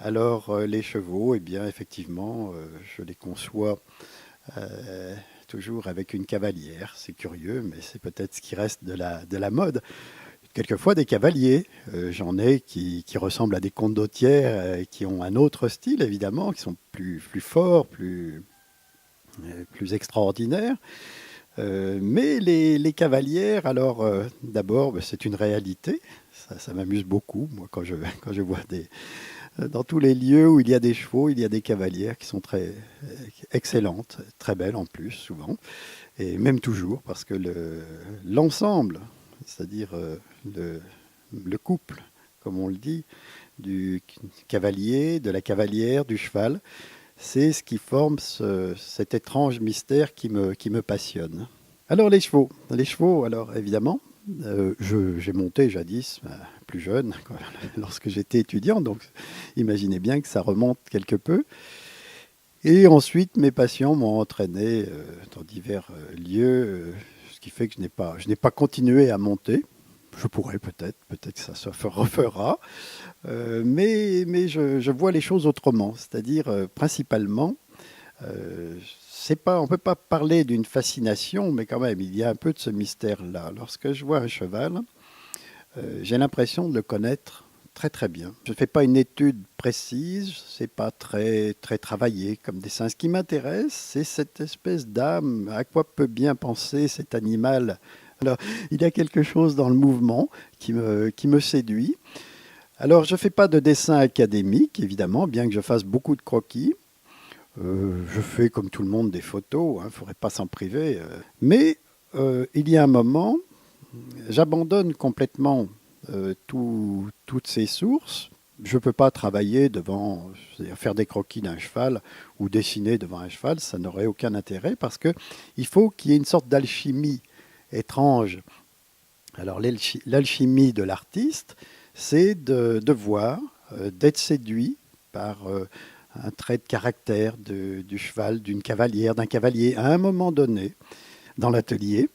Alors, les chevaux, eh bien, effectivement, je les conçois toujours avec une cavalière. C'est curieux, mais c'est peut-être ce qui reste de la mode. Quelquefois, des cavaliers. J'en ai qui ressemblent à des condottières, qui ont un autre style, évidemment, qui sont plus forts, plus extraordinaires. Mais les cavalières, alors, d'abord, ben, c'est une réalité. Ça m'amuse beaucoup, moi, quand je vois dans tous les lieux où il y a des chevaux, il y a des cavalières qui sont très excellentes, très belles en plus, souvent, et même toujours, parce que l'ensemble, c'est-à-dire le couple, comme on le dit, du cavalier, de la cavalière, du cheval, c'est ce qui forme cet étrange mystère qui me passionne. Alors les chevaux, alors évidemment, j'ai monté jadis, plus jeune, lorsque j'étais étudiant, donc imaginez bien que ça remonte quelque peu. Et ensuite, mes passions m'ont entraîné dans divers lieux, ce qui fait que je n'ai pas continué à monter. Je pourrais peut-être que ça se refera, mais je vois les choses autrement, c'est-à-dire principalement, euh, on ne peut pas parler d'une fascination, mais quand même, il y a un peu de ce mystère-là. Lorsque je vois un cheval, j'ai l'impression de le connaître très très bien. Je ne fais pas une étude précise, c'est pas très très travaillé comme dessin. Ce qui m'intéresse, c'est cette espèce d'âme, à quoi peut bien penser cet animal. Alors, il y a quelque chose dans le mouvement qui me séduit. Alors, je ne fais pas de dessin académique, évidemment, bien que je fasse beaucoup de croquis. Je fais comme tout le monde des photos, il ne faudrait pas s'en priver. Mais il y a un moment, j'abandonne complètement toutes ces sources. Je ne peux pas travailler c'est-à-dire faire des croquis d'un cheval ou dessiner devant un cheval, ça n'aurait aucun intérêt parce qu'il faut qu'il y ait une sorte d'alchimie étrange. Alors l'alchimie de l'artiste, c'est de voir, d'être séduit par un trait de caractère du cheval, d'une cavalière, d'un cavalier à un moment donné dans l'atelier.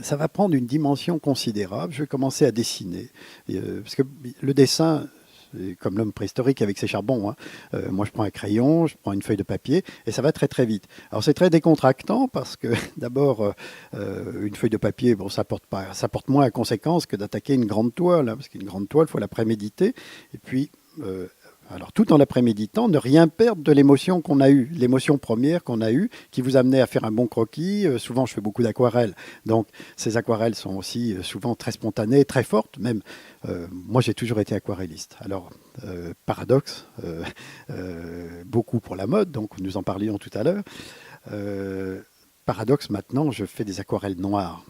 Ça va prendre une dimension considérable. Je vais commencer à dessiner. Parce que le dessin, c'est comme l'homme préhistorique avec ses charbons. Moi, je prends un crayon, je prends une feuille de papier, et ça va très très vite. Alors, c'est très décontractant parce que, d'abord, une feuille de papier, bon, ça porte moins à conséquence que d'attaquer une grande toile, parce qu'une grande toile, il faut la préméditer. Et puis, alors, tout en la préméditant, ne rien perdre de l'émotion qu'on a eue, l'émotion première qu'on a eue, qui vous amenait à faire un bon croquis. Souvent, je fais beaucoup d'aquarelles. Donc, ces aquarelles sont aussi souvent très spontanées, très fortes. Même, moi, j'ai toujours été aquarelliste. Alors, paradoxe, beaucoup pour la mode, donc nous en parlions tout à l'heure. Paradoxe, maintenant, je fais des aquarelles noires.